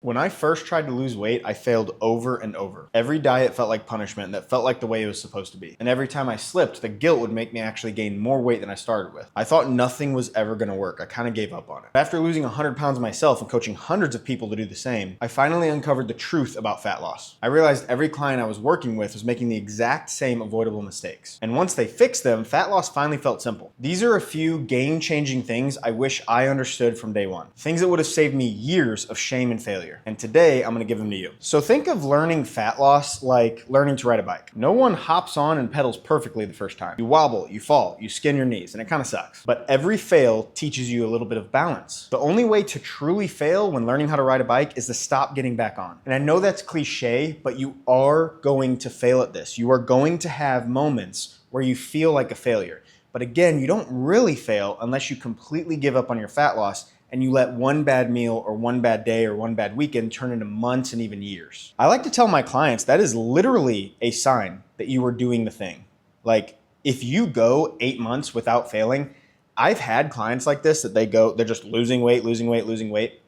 When I first tried to lose weight, I failed over and over. Every diet felt like punishment that felt like the way it was supposed to be. And every time I slipped, the guilt would make me actually gain more weight than I started with. I thought nothing was ever gonna work. I kind of gave up on it. After losing 100 pounds myself and coaching hundreds of people to do the same, I finally uncovered the truth about fat loss. I realized every client I was working with was making the exact same avoidable mistakes. And once they fixed them, fat loss finally felt simple. These are a few game-changing things I wish I understood from day one. Things that would have saved me years of shame and failure. And today, I'm gonna give them to you. So think of learning fat loss like learning to ride a bike. No one hops on and pedals perfectly the first time. You wobble, you fall, you skin your knees, and it kind of sucks. But every fail teaches you a little bit of balance. The only way to truly fail when learning how to ride a bike is to stop getting back on. And I know that's cliche, but you are going to fail at this. You are going to have moments where you feel like a failure. But again, you don't really fail unless you completely give up on your fat loss and you let one bad meal or one bad day or one bad weekend turn into months and even years. I like to tell my clients that is literally a sign that you are doing the thing. Like if you go 8 months without failing, I've had clients like this that they're just losing weight.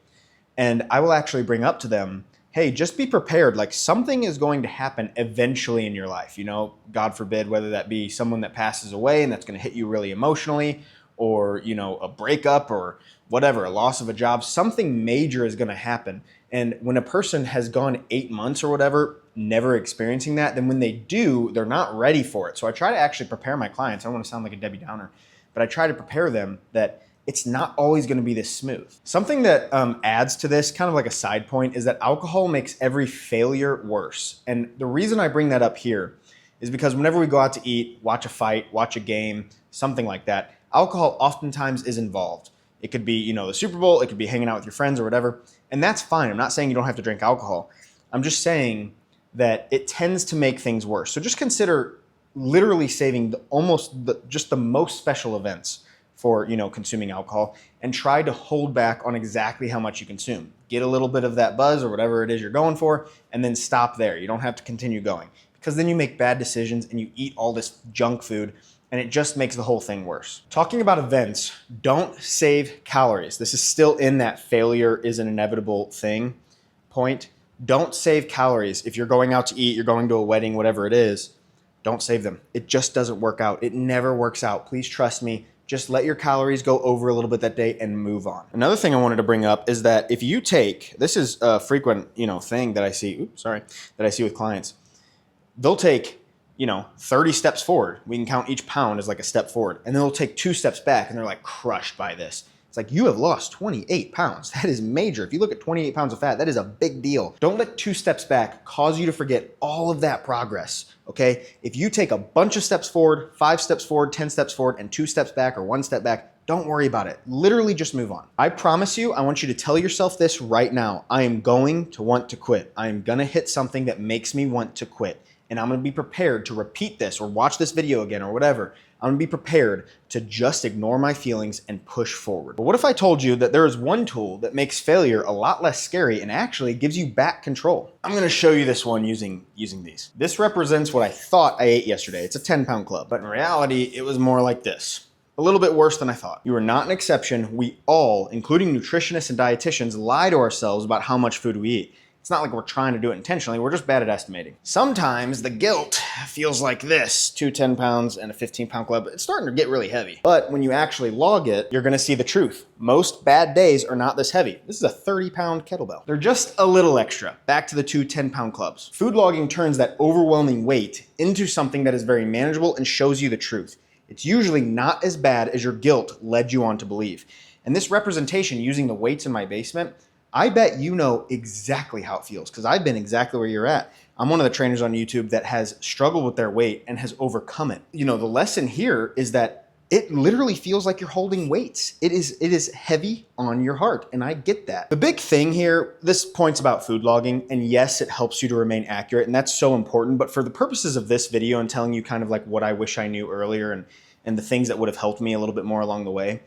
And I will actually bring up to them, hey, just be prepared. Like something is going to happen eventually in your life. You know, God forbid, whether that be someone that passes away and that's going to hit you really emotionally, or, you know, a breakup or whatever, a loss of a job, something major is going to happen. And when a person has gone 8 months or whatever, never experiencing that, then when they do, they're not ready for it. So I try to actually prepare my clients. I don't want to sound like a Debbie Downer, but I try to prepare them that it's not always going to be this smooth. Something that adds to this, kind of like a side point, is that alcohol makes every failure worse. And the reason I bring that up here is because whenever we go out to eat, watch a fight, watch a game, something like that, alcohol oftentimes is involved. It could be, you know, the Super Bowl, it could be hanging out with your friends or whatever, and that's fine. I'm not saying you don't have to drink alcohol. I'm just saying that it tends to make things worse. So just consider literally saving just the most special events for, you know, consuming alcohol, and try to hold back on exactly how much you consume. Get a little bit of that buzz or whatever it is you're going for, and then stop there. You don't have to continue going, because then you make bad decisions and you eat all this junk food, and it just makes the whole thing worse. Talking about events, don't save calories. This is still in that failure is an inevitable thing point. Don't save calories. If you're going out to eat, you're going to a wedding, whatever it is, don't save them. It just doesn't work out. It never works out. Please trust me. Just let your calories go over a little bit that day and move on. Another thing I wanted to bring up is that if you take, this is a frequent, thing that I see, that I see with clients. They'll take, 30 steps forward. We can count each pound as like a step forward. And then they'll take 2 steps back and they're like crushed by this. It's like, you have lost 28 pounds. That is major. If you look at 28 pounds of fat, that is a big deal. Don't let 2 steps back cause you to forget all of that progress, okay? If you take a bunch of steps forward, 5 steps forward, 10 steps forward, and 2 steps back or 1 step back, don't worry about it. Literally just move on. I promise you, I want you to tell yourself this right now. I am going to want to quit. I am gonna hit something that makes me want to quit. And I'm gonna be prepared to repeat this or watch this video again or whatever. I'm gonna be prepared to just ignore my feelings and push forward. But what if I told you that there is one tool that makes failure a lot less scary and actually gives you back control? I'm gonna show you this one using these. This represents what I thought I ate yesterday. It's a 10-pound club, but in reality, it was more like this. A little bit worse than I thought. You are not an exception. We all, including nutritionists and dietitians, lie to ourselves about how much food we eat. It's not like we're trying to do it intentionally, we're just bad at estimating. Sometimes the guilt feels like this, 2 10 pounds and a 15-pound club. It's starting to get really heavy. But when you actually log it, you're gonna see the truth. Most bad days are not this heavy. This is a 30-pound kettlebell. They're just a little extra. Back to the 2 10-pound clubs. Food logging turns that overwhelming weight into something that is very manageable and shows you the truth. It's usually not as bad as your guilt led you on to believe. And this representation using the weights in my basement, I bet you know exactly how it feels, because I've been exactly where you're at. I'm one of the trainers on YouTube that has struggled with their weight and has overcome it. The lesson here is that it literally feels like you're holding weights. It is heavy on your heart, and I get that. The big thing here, this point's about food logging, and yes, it helps you to remain accurate, and that's so important, but for the purposes of this video and telling you kind of like what I wish I knew earlier and the things that would have helped me a little bit more along the way,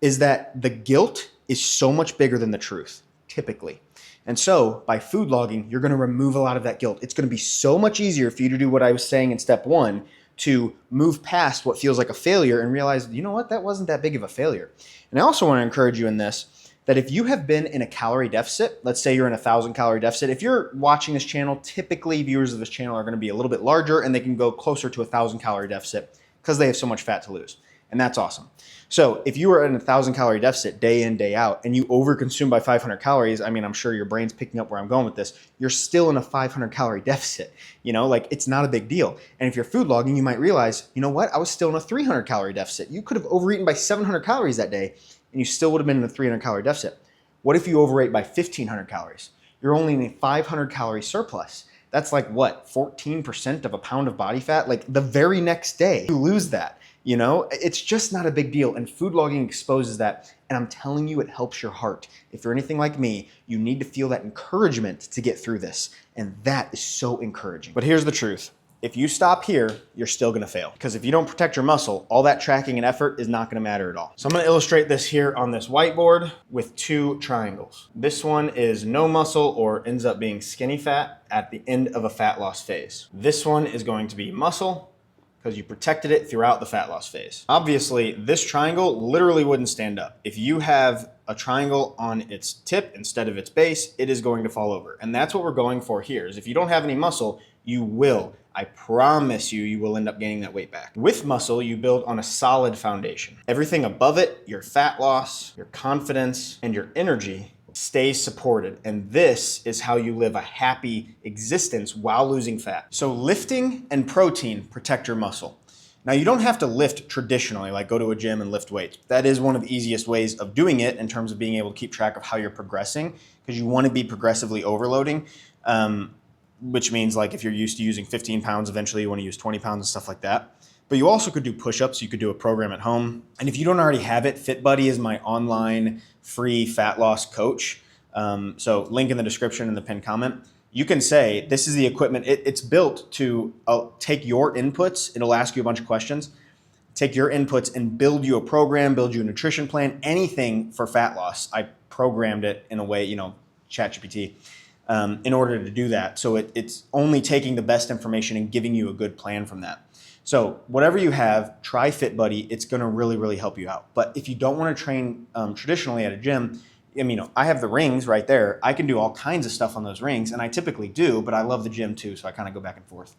is that the guilt is so much bigger than the truth, typically. And so by food logging, you're gonna remove a lot of that guilt. It's gonna be so much easier for you to do what I was saying in step 1, to move past what feels like a failure and realize, you know what, that wasn't that big of a failure. And I also wanna encourage you in this, that if you have been in a calorie deficit, let's say you're in a 1,000 calorie deficit, if you're watching this channel, typically viewers of this channel are going to be a little bit larger and they can go closer to a 1,000 calorie deficit because they have so much fat to lose. And that's awesome. So if you are in a 1,000 calorie deficit day in, day out, and you overconsume by 500 calories, I mean, I'm sure your brain's picking up where I'm going with this. You're still in a 500 calorie deficit, like it's not a big deal. And if you're food logging, you might realize, you know what? I was still in a 300 calorie deficit. You could have overeaten by 700 calories that day and you still would have been in a 300 calorie deficit. What if you overate by 1,500 calories? You're only in a 500 calorie surplus. That's like what, 14% of a pound of body fat? Like the very next day, you lose that. It's just not a big deal. And food logging exposes that. And I'm telling you, it helps your heart. If you're anything like me, you need to feel that encouragement to get through this. And that is so encouraging. But here's the truth. If you stop here, you're still gonna fail. Because if you don't protect your muscle, all that tracking and effort is not gonna matter at all. So I'm gonna illustrate this here on this whiteboard with 2 triangles. This one is no muscle or ends up being skinny fat at the end of a fat loss phase. This one is going to be muscle, because you protected it throughout the fat loss phase. Obviously, this triangle literally wouldn't stand up. If you have a triangle on its tip instead of its base, it is going to fall over. And that's what we're going for here, is if you don't have any muscle, you will. I promise you will end up gaining that weight back. With muscle, you build on a solid foundation. Everything above it, your fat loss, your confidence, and your energy stays supported. And this is how you live a happy existence while losing fat. So lifting and protein protect your muscle. Now you don't have to lift traditionally, like go to a gym and lift weights. That is one of the easiest ways of doing it in terms of being able to keep track of how you're progressing, because you want to be progressively overloading, which means like if you're used to using 15 pounds, eventually you want to use 20 pounds and stuff like that. But you also could do push-ups. You could do a program at home. And if you don't already have it, FitBuddy is my online free fat loss coach. So link in the description and the pinned comment. You can say, this is the equipment. It's built to take your inputs. It'll ask you a bunch of questions. Take your inputs and build you a program, build you a nutrition plan, anything for fat loss. I programmed it in a way, ChatGPT, in order to do that. So it's only taking the best information and giving you a good plan from that. So whatever you have, try FitBuddy. It's going to really, really help you out. But if you don't want to train traditionally at a gym, I have the rings right there. I can do all kinds of stuff on those rings, and I typically do, but I love the gym too, so I kind of go back and forth.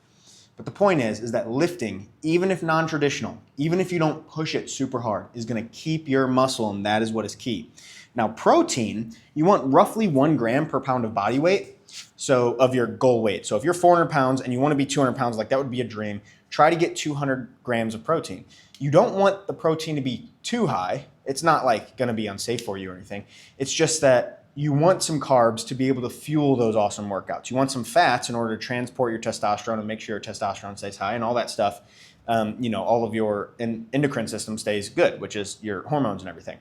But the point is that lifting, even if non-traditional, even if you don't push it super hard, is going to keep your muscle, and that is what is key. Now, protein, you want roughly 1 gram per pound of body weight, so of your goal weight. So if you're 400 pounds and you want to be 200 pounds, like that would be a dream, try to get 200 grams of protein. You don't want the protein to be too high. It's not like going to be unsafe for you or anything. It's just that you want some carbs to be able to fuel those awesome workouts. You want some fats in order to transport your testosterone and make sure your testosterone stays high and all that stuff. All of your endocrine system stays good, which is your hormones and everything.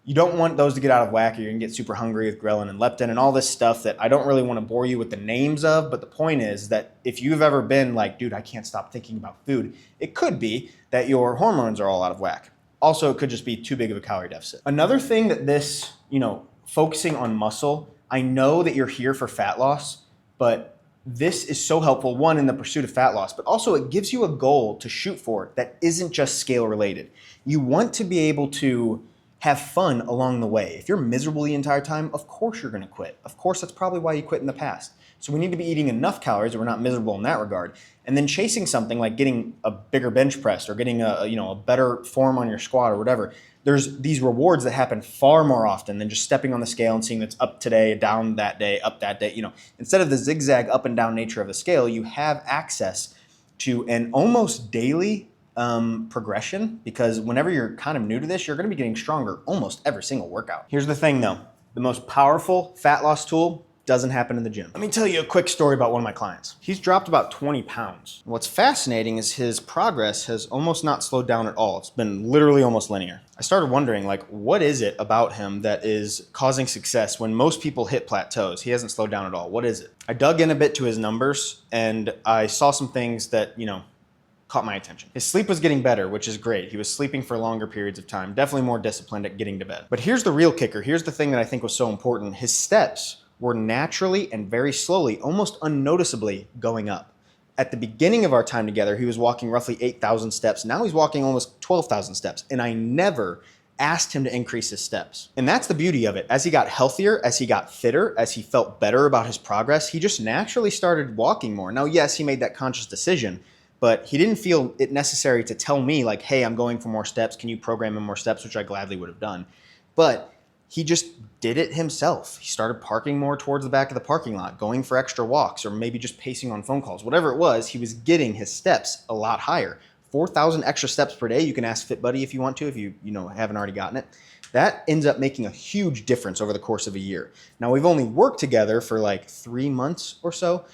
You don't want those to get out of whack, or you're going to get super hungry with ghrelin and leptin and all this stuff that I don't really want to bore you with the names of, but the point is that if you've ever been like, dude, I can't stop thinking about food, it could be that your hormones are all out of whack. Also, it could just be too big of a calorie deficit. Another thing that this, focusing on muscle, I know that you're here for fat loss, but this is so helpful, one, in the pursuit of fat loss, but also it gives you a goal to shoot for that isn't just scale related. You want to be able to have fun along the way. If you're miserable the entire time, of course you're gonna quit. Of course, that's probably why you quit in the past. So we need to be eating enough calories that we're not miserable in that regard. And then chasing something like getting a bigger bench press or getting a better form on your squat or whatever. There's these rewards that happen far more often than just stepping on the scale and seeing that's up today, down that day, up that day. Instead of the zigzag up and down nature of the scale, you have access to an almost daily progression, because whenever you're kind of new to this, you're going to be getting stronger almost every single workout. Here's the thing though, the most powerful fat loss tool doesn't happen in the gym. Let me tell you a quick story about one of my clients. He's dropped about 20 pounds. What's fascinating is his progress has almost not slowed down at all. It's been literally almost linear. I started wondering, what is it about him that is causing success when most people hit plateaus? He hasn't slowed down at all. What is it? I dug in a bit to his numbers and I saw some things that, caught my attention. His sleep was getting better, which is great. He was sleeping for longer periods of time, definitely more disciplined at getting to bed. But here's the real kicker. Here's the thing that I think was so important. His steps were naturally and very slowly, almost unnoticeably going up. At the beginning of our time together, he was walking roughly 8,000 steps. Now he's walking almost 12,000 steps. And I never asked him to increase his steps. And that's the beauty of it. As he got healthier, as he got fitter, as he felt better about his progress, he just naturally started walking more. Now, yes, he made that conscious decision, but he didn't feel it necessary to tell me like, hey, I'm going for more steps. Can you program in more steps? Which I gladly would have done. But he just did it himself. He started parking more towards the back of the parking lot, going for extra walks, or maybe just pacing on phone calls. Whatever it was, he was getting his steps a lot higher. 4,000 extra steps per day. You can ask FitBuddy if you want to, if you haven't already gotten it. That ends up making a huge difference over the course of a year. Now, we've only worked together for like 3 months or so.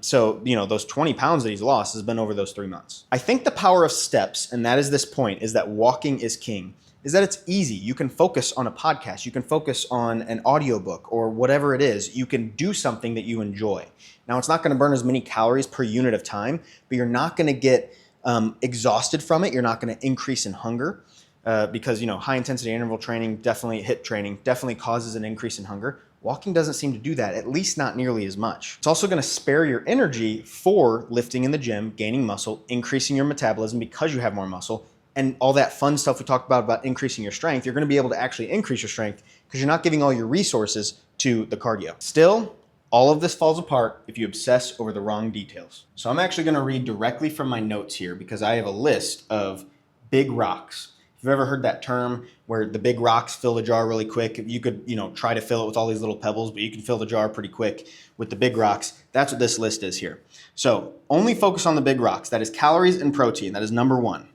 So those 20 pounds that he's lost has been over those 3 months. I think the power of steps, and that is this point, is that walking is king, is that it's easy. You can focus on a podcast. You can focus on an audiobook or whatever it is. You can do something that you enjoy. Now, it's not going to burn as many calories per unit of time, but you're not going to get exhausted from it. You're not going to increase in hunger because high intensity interval training, definitely HIIT training, definitely causes an increase in hunger. Walking doesn't seem to do that, at least not nearly as much. It's also going to spare your energy for lifting in the gym, gaining muscle, increasing your metabolism because you have more muscle, and all that fun stuff we talked about increasing your strength. You're going to be able to actually increase your strength because you're not giving all your resources to the cardio. Still, all of this falls apart if you obsess over the wrong details. So I'm actually going to read directly from my notes here because I have a list of big rocks. If you've ever heard that term where the big rocks fill the jar really quick, you could try to fill it with all these little pebbles, but you can fill the jar pretty quick with the big rocks. That's what this list is here. So only focus on the big rocks. That is calories and protein. That is number 1.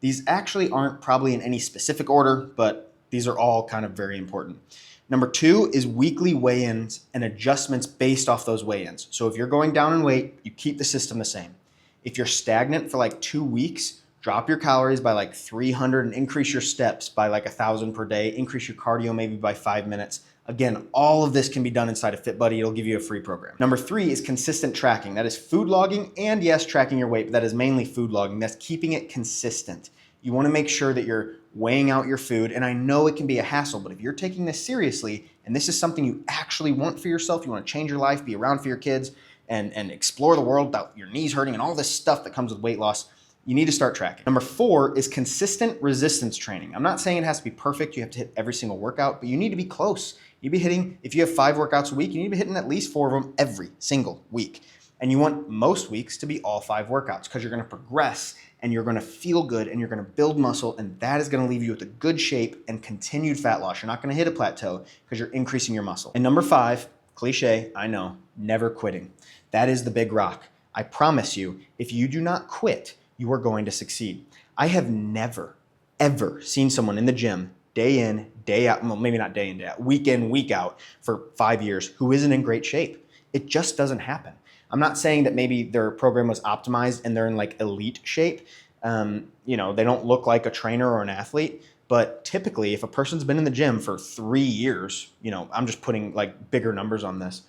These actually aren't probably in any specific order, but these are all kind of very important. Number 2 is weekly weigh-ins and adjustments based off those weigh-ins. So if you're going down in weight, you keep the system the same. If you're stagnant for like 2 weeks, drop your calories by like 300 and increase your steps by like 1,000 per day. Increase your cardio maybe by 5 minutes. Again, all of this can be done inside of FitBuddy. It'll give you a free program. Number 3 is consistent tracking. That is food logging and yes, tracking your weight, but that is mainly food logging. That's keeping it consistent. You want to make sure that you're weighing out your food. And I know it can be a hassle, but if you're taking this seriously and this is something you actually want for yourself, you want to change your life, be around for your kids, and explore the world without your knees hurting and all this stuff that comes with weight loss, you need to start tracking. Number 4 is consistent resistance training. I'm not saying it has to be perfect. You have to hit every single workout, but you need to be close. You be hitting, if you have 5 workouts a week, you need to be hitting at least 4 of them every single week. And you want most weeks to be all 5 workouts because you're going to progress and you're going to feel good and you're going to build muscle, and that is going to leave you with a good shape and continued fat loss. You're not going to hit a plateau because you're increasing your muscle. And number 5, cliche, I know, never quitting. That is the big rock. I promise you, if you do not quit, you are going to succeed. I have never, ever seen someone in the gym day in, day out, well, maybe not day in, day out, week in, week out for 5 years who isn't in great shape. It just doesn't happen. I'm not saying that maybe their program was optimized and they're in like elite shape. They don't look like a trainer or an athlete, but typically if a person's been in the gym for 3 years, I'm just putting like bigger numbers on this,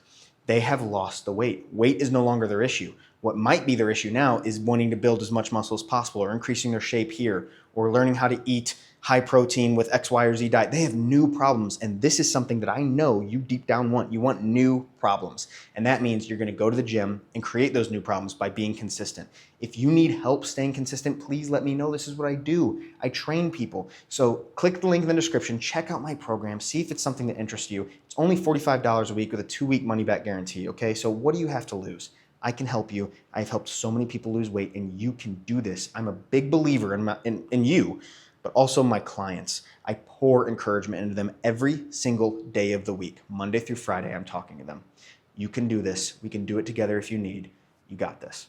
they have lost the weight. Weight is no longer their issue. What might be their issue now is wanting to build as much muscle as possible or increasing their shape here or learning how to eat high protein with X, Y, or Z diet. They have new problems. And this is something that I know you deep down want. You want new problems. And that means you're going to go to the gym and create those new problems by being consistent. If you need help staying consistent, please let me know. This is what I do. I train people. So click the link in the description, check out my program, see if it's something that interests you. It's only $45 a week with a 2-week money-back guarantee, okay? So what do you have to lose? I can help you. I've helped so many people lose weight, and you can do this. I'm a big believer in you, but also my clients. I pour encouragement into them every single day of the week. Monday through Friday, I'm talking to them. You can do this. We can do it together if you need. You got this.